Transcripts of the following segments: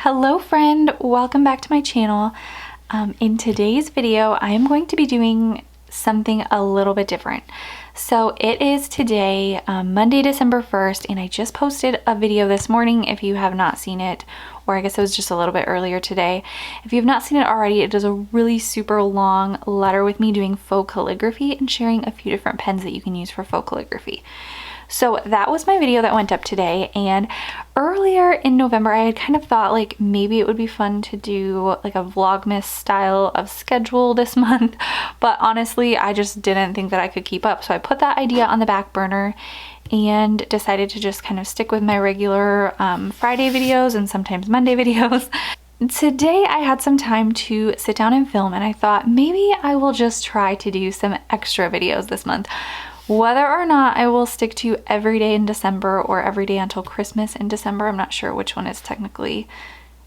Hello friend, welcome back to my channel. In today's video, I am going to be doing something a little bit different. So it is today, Monday, December 1st, and I just posted a video this morning if you have not seen it, or I guess it was just a little bit earlier today. If you have not seen it already, it is a really super long letter with me doing faux calligraphy and sharing a few different pens that you can use for faux calligraphy. So that was my video that went up today, and earlier in November I had kind of thought like maybe it would be fun to do like a Vlogmas style of schedule this month, but honestly I just didn't think that I could keep up, so I put that idea on the back burner and decided to just kind of stick with my regular Friday videos and sometimes Monday videos. Today I had some time to sit down and film, and I thought maybe I will just try to do some extra videos this month. Whether or not I will stick to every day in December or every day until Christmas in December, I'm not sure which one is technically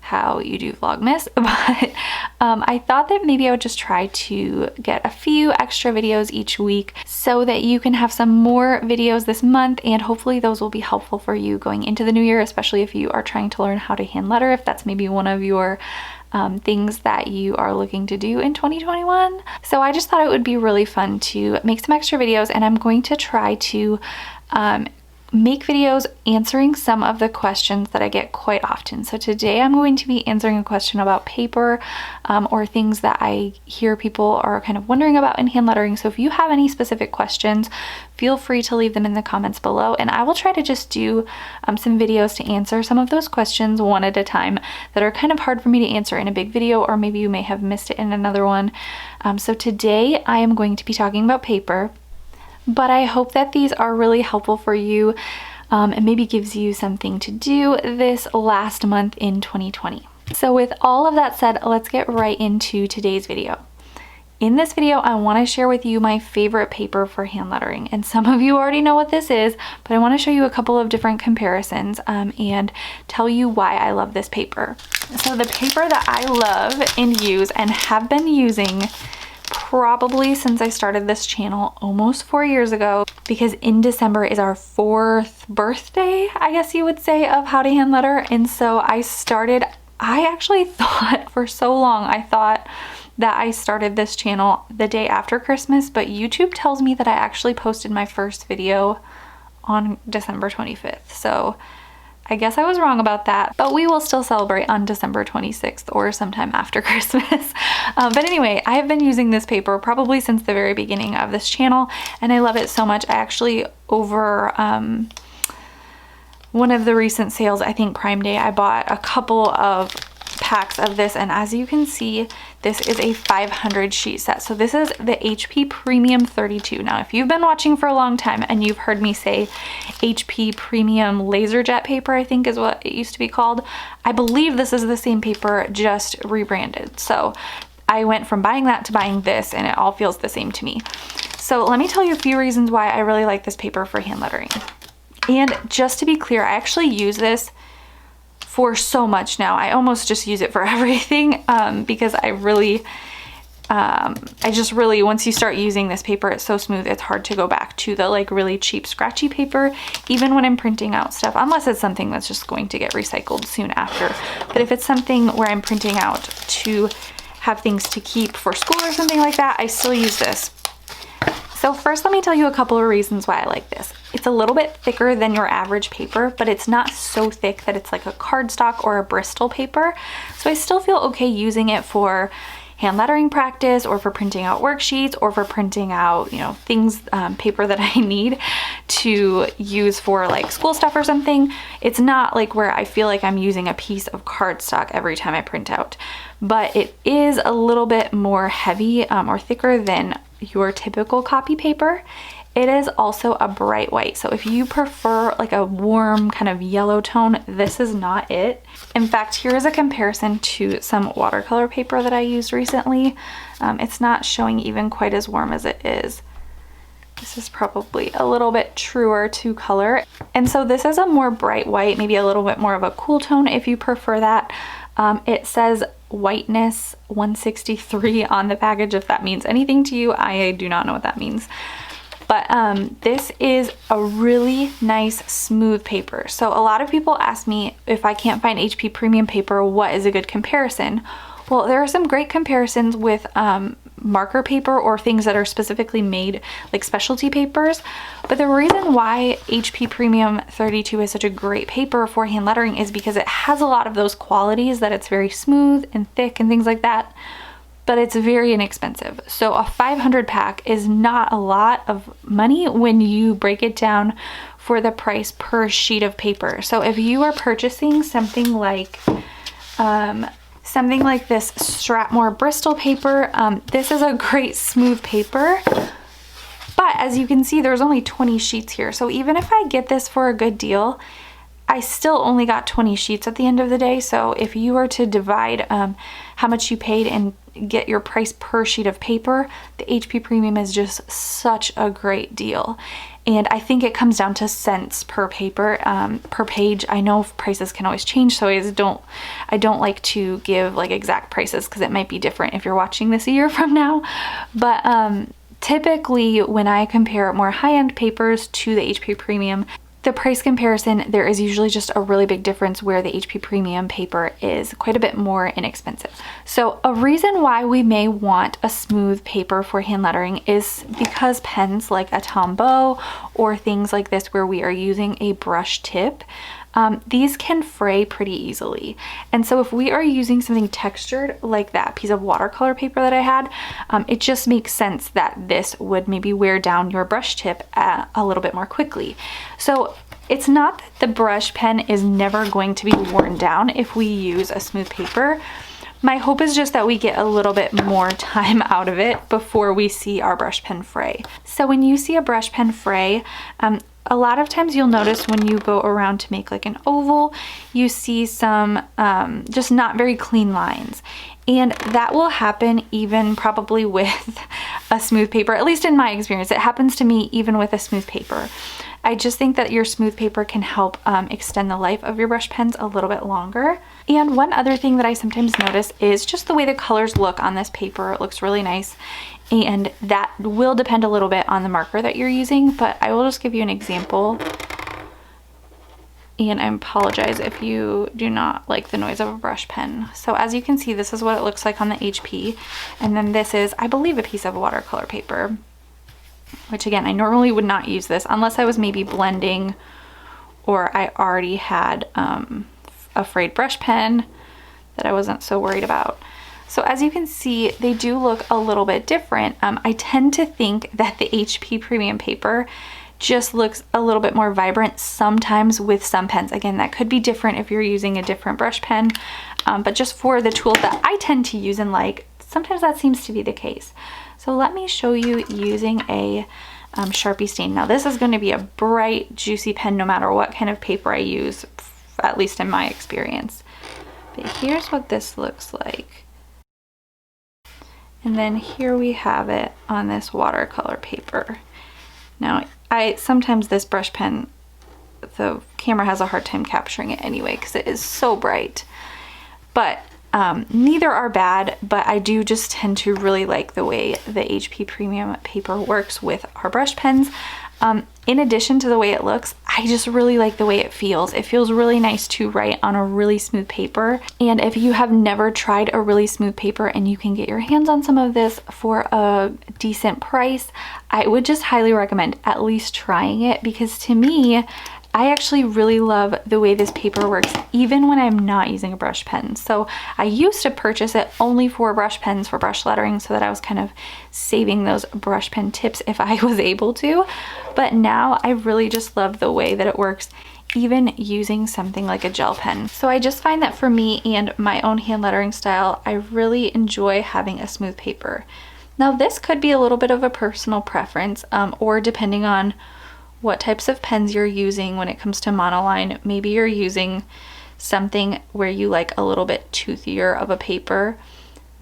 how you do Vlogmas, but I thought that maybe I would just try to get a few extra videos each week so that you can have some more videos this month, and hopefully those will be helpful for you going into the new year, especially if you are trying to learn how to hand letter, if that's maybe one of your things that you are looking to do in 2021. So I just thought it would be really fun to make some extra videos, and I'm going to try to make videos answering some of the questions that I get quite often. So today I'm going to be answering a question about paper or things that I hear people are kind of wondering about in hand lettering. So if you have any specific questions, feel free to leave them in the comments below, and I will try to just do some videos to answer some of those questions one at a time that are kind of hard for me to answer in a big video, or maybe you may have missed it in another one. So today I am going to be talking about paper, but I hope that these are really helpful for you and maybe gives you something to do this last month in 2020. So with all of that said, let's get right into today's video. In this video, I want to share with you my favorite paper for hand lettering, and some of you already know what this is, but I want to show you a couple of different comparisons and tell you why I love this paper. So the paper that I love and use and have been using probably since I started this channel almost 4 years ago, because in December is our 4th birthday, I guess you would say, of How to Hand Letter. And so I actually thought for so long, I thought that I started this channel the day after Christmas, but YouTube tells me that I actually posted my first video on December 25th. So I guess I was wrong about that, but we will still celebrate on December 26th or sometime after Christmas. But anyway, I have been using this paper probably since the very beginning of this channel, and I love it so much. I actually, over one of the recent sales, I think Prime Day, I bought a couple of packs of this, and as you can see, this is a 500 sheet set. So this is the HP Premium 32. Now if you've been watching for a long time and you've heard me say HP Premium Laser Jet paper, I think is what it used to be called, I believe this is the same paper, just rebranded. So I went from buying that to buying this, and it all feels the same to me. So let me tell you a few reasons why I really like this paper for hand lettering. And just to be clear, I actually use this for so much now. I almost just use it for everything because I just really, once you start using this paper, it's so smooth, it's hard to go back to the like really cheap scratchy paper, even when I'm printing out stuff, unless it's something that's just going to get recycled soon after. But if it's something where I'm printing out to have things to keep for school or something like that, I still use this. So first, let me tell you a couple of reasons why I like this. It's a little bit thicker than your average paper, but it's not so thick that it's like a cardstock or a Bristol paper. So I still feel okay using it for hand lettering practice, or for printing out worksheets, or for printing out, you know, things, paper that I need to use for like school stuff or something. It's not like where I feel like I'm using a piece of cardstock every time I print out, but it is a little bit more heavy or thicker than your typical copy paper. It is also a bright white, so if you prefer like a warm kind of yellow tone, this is not it. In fact, here is a comparison to some watercolor paper that I used recently. It's not showing even quite as warm as it is. This is probably a little bit truer to color. And so this is a more bright white, maybe a little bit more of a cool tone if you prefer that. It says whiteness 163 on the package, if that means anything to you. I do not know what that means. But this is a really nice smooth paper. So a lot of people ask me if I can't find HP premium paper, what is a good comparison? Well, there are some great comparisons with marker paper or things that are specifically made like specialty papers. But the reason why HP Premium 32 is such a great paper for hand lettering is because it has a lot of those qualities, that it's very smooth and thick and things like that, but it's very inexpensive. So a 500 pack is not a lot of money when you break it down for the price per sheet of paper. So if you are purchasing something like this Strathmore Bristol paper, this is a great smooth paper, but as you can see, there's only 20 sheets here. So even if I get this for a good deal, I still only got 20 sheets at the end of the day. So if you were to divide how much you paid and get your price per sheet of paper, the HP Premium is just such a great deal. And I think it comes down to cents per paper, per page. I know prices can always change, so I don't like to give like exact prices because it might be different if you're watching this a year from now. But typically when I compare more high-end papers to the HP Premium, the price comparison, there is usually just a really big difference where the HP Premium paper is quite a bit more inexpensive. So a reason why we may want a smooth paper for hand lettering is because pens like a Tombow or things like this where we are using a brush tip, these can fray pretty easily. And so if we are using something textured like that piece of watercolor paper that I had, it just makes sense that this would maybe wear down your brush tip a little bit more quickly. So it's not that the brush pen is never going to be worn down if we use a smooth paper. My hope is just that we get a little bit more time out of it before we see our brush pen fray. So when you see a brush pen fray, a lot of times you'll notice when you go around to make like an oval, you see some just not very clean lines. And that will happen even probably with a smooth paper, at least in my experience. It happens to me even with a smooth paper. I just think that your smooth paper can help extend the life of your brush pens a little bit longer. And one other thing that I sometimes notice is just the way the colors look on this paper. It looks really nice. And that will depend a little bit on the marker that you're using, but I will just give you an example. And I apologize if you do not like the noise of a brush pen. So as you can see, this is what it looks like on the HP. And then this is, I believe, a piece of watercolor paper, which again, I normally would not use this unless I was maybe blending or I already had a frayed brush pen that I wasn't so worried about. So as you can see, they do look a little bit different. I tend to think that the HP Premium paper just looks a little bit more vibrant sometimes with some pens. Again, that could be different if you're using a different brush pen, but just for the tools that I tend to use and like, sometimes that seems to be the case. So let me show you using a Sharpie stain. Now this is going to be a bright, juicy pen no matter what kind of paper I use, at least in my experience. But here's what this looks like. And then here we have it on this watercolor paper. Now, sometimes this brush pen, the camera has a hard time capturing it anyway because it is so bright. But neither are bad, but I do just tend to really like the way the HP Premium paper works with our brush pens. In addition to the way it looks, I just really like the way it feels. It feels really nice to write on a really smooth paper. And if you have never tried a really smooth paper and you can get your hands on some of this for a decent price, I would just highly recommend at least trying it, because to me, I actually really love the way this paper works even when I'm not using a brush pen. So I used to purchase it only for brush pens for brush lettering so that I was kind of saving those brush pen tips if I was able to. But now I really just love the way that it works even using something like a gel pen. So I just find that for me and my own hand lettering style, I really enjoy having a smooth paper. Now this could be a little bit of a personal preference, or depending on what types of pens you're using when it comes to monoline. Maybe you're using something where you like a little bit toothier of a paper.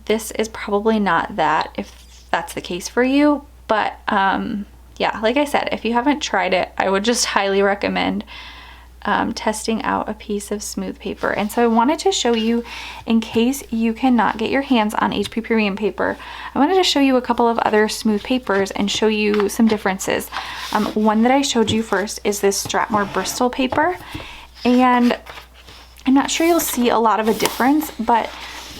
This is probably not that, if that's the case for you. But yeah, like I said, if you haven't tried it, I would just highly recommend testing out a piece of smooth paper. And so I wanted to show you, in case you cannot get your hands on HP Premium paper, I wanted to show you a couple of other smooth papers and show you some differences. One that I showed you first is this Strathmore Bristol paper, and I'm not sure you'll see a lot of a difference, but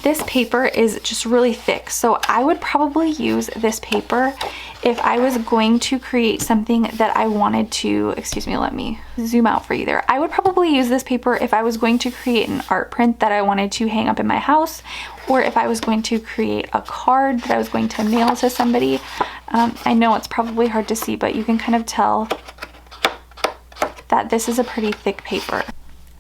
this paper is just really thick. So I would probably use this paper if I was going to create something that I wanted to, excuse me, let me zoom out for you there. I would probably use this paper if I was going to create an art print that I wanted to hang up in my house, or if I was going to create a card that I was going to mail to somebody. I know it's probably hard to see, but you can kind of tell that this is a pretty thick paper.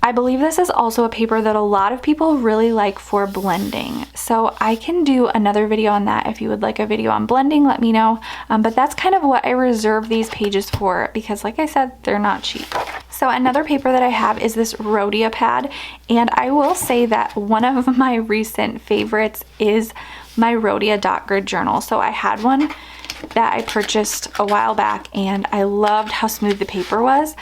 I believe this is also a paper that a lot of people really like for blending. So I can do another video on that. If you would like a video on blending, let me know. But that's kind of what I reserve these pages for, because like I said, they're not cheap. So another paper that I have is this Rhodia pad. And I will say that one of my recent favorites is my Rhodia dot grid journal. So I had one that I purchased a while back, and I loved how smooth the paper was.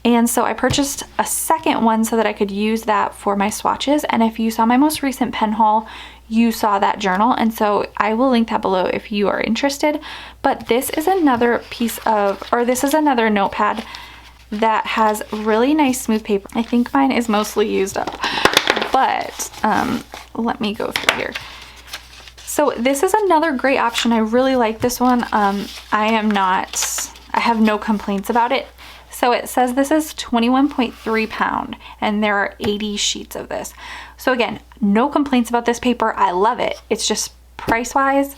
And so I purchased a second one so that I could use that for my swatches. And if you saw my most recent pen haul, you saw that journal. And so I will link that below if you are interested. But this is another piece of, or this is another notepad that has really nice smooth paper. I think mine is mostly used up, but let me go through here. So this is another great option. I really like this one. I have no complaints about it. So it says this is 21.3 pound, and there are 80 sheets of this. So again, no complaints about this paper. I love it. It's just price-wise,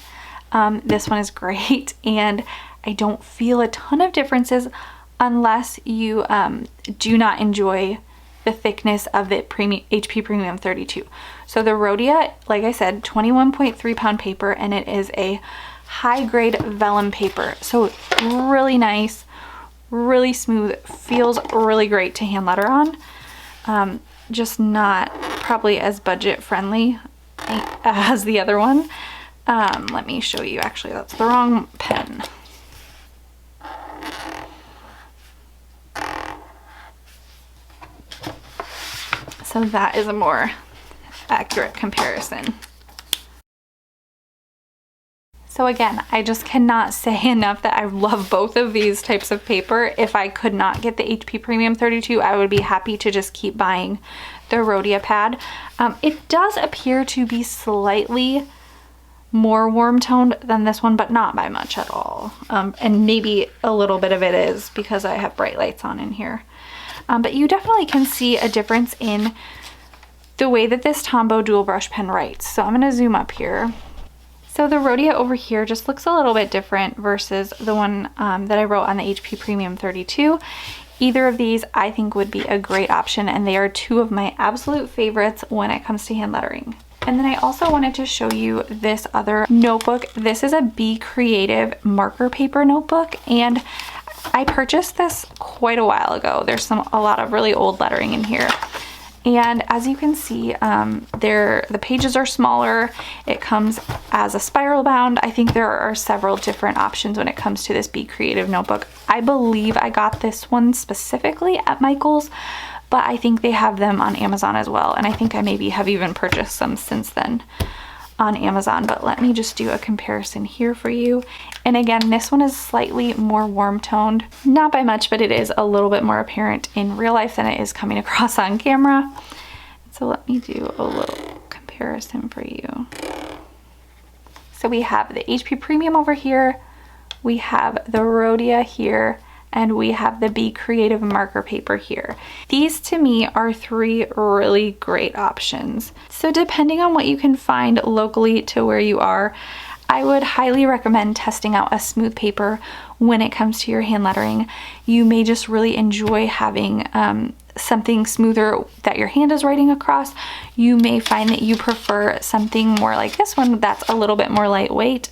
this one is great, and I don't feel a ton of differences unless you do not enjoy the thickness of the HP Premium 32. So the Rhodia, like I said, 21.3 pound paper, and it is a high-grade vellum paper. So really nice, really smooth, feels really great to hand letter on. Just not probably as budget friendly as the other one. Let me show you, actually that's the wrong pen. So that is a more accurate comparison. So again, I just cannot say enough that I love both of these types of paper. If I could not get the HP Premium 32, I would be happy to just keep buying the Rhodia pad. It does appear to be slightly more warm toned than this one, but not by much at all. And maybe a little bit of it is because I have bright lights on in here. But you definitely can see a difference in the way that this Tombow dual brush pen writes. So I'm gonna zoom up here. So the Rhodia over here just looks a little bit different versus the one that I wrote on the HP Premium 32. Either of these I think would be a great option, and they are two of my absolute favorites when it comes to hand lettering. And then I also wanted to show you this other notebook. This is a Be Creative marker paper notebook, and I purchased this quite a while ago. There's a lot of really old lettering in here. And as you can see, the pages are smaller. It comes as a spiral bound. I think there are several different options when it comes to this Be Creative notebook. I believe I got this one specifically at Michael's, but I think they have them on Amazon as well. And I think I maybe have even purchased some since then on Amazon, but let me just do a comparison here for you. And again, this one is slightly more warm toned, not by much, but it is a little bit more apparent in real life than it is coming across on camera. So let me do a little comparison for you. So we have the HP Premium over here, we have the Rhodia here, and we have the Be Creative marker paper here. These to me are three really great options. So depending on what you can find locally to where you are, I would highly recommend testing out a smooth paper when it comes to your hand lettering. You may just really enjoy having something smoother that your hand is writing across. You may find that you prefer something more like this one that's a little bit more lightweight,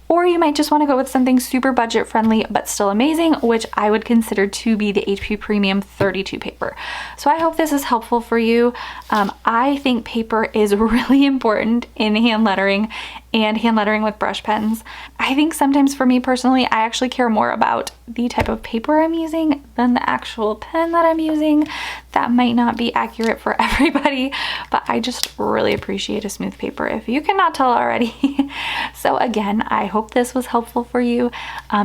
or you might just want to go with something super budget friendly but still amazing, which I would consider to be the HP Premium 32 paper. So I hope this is helpful for you. I think paper is really important in hand lettering, and hand lettering with brush pens. I think sometimes for me personally, I actually care more about the type of paper I'm using than the actual pen that I'm using. That might not be accurate for everybody, but I just really appreciate a smooth paper, if you cannot tell already. So again, I hope this was helpful for you.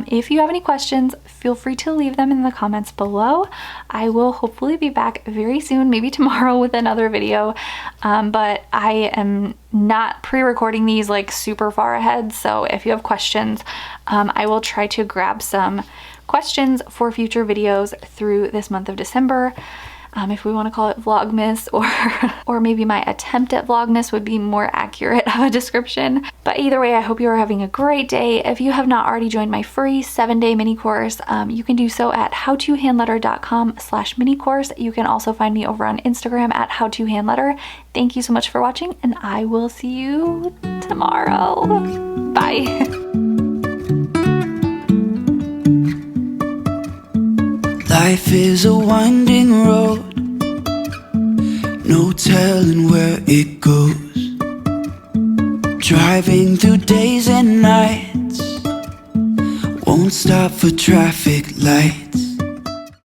If you have any questions, feel free to leave them in the comments below. I will hopefully be back very soon, maybe tomorrow, with another video, but I am not pre-recording these like super far ahead, so if you have questions, I will try to grab some questions for future videos through this month of December. If we want to call it Vlogmas, or maybe my attempt at Vlogmas would be more accurate of a description. But either way, I hope you are having a great day. If you have not already joined my free 7-day mini course, you can do so at howtohandletter.com/mini course. You can also find me over on Instagram at howtohandletter. Thank you so much for watching, and I will see you tomorrow. Bye. Life is a winding road, no telling where it goes. Driving through days and nights, won't stop for traffic lights.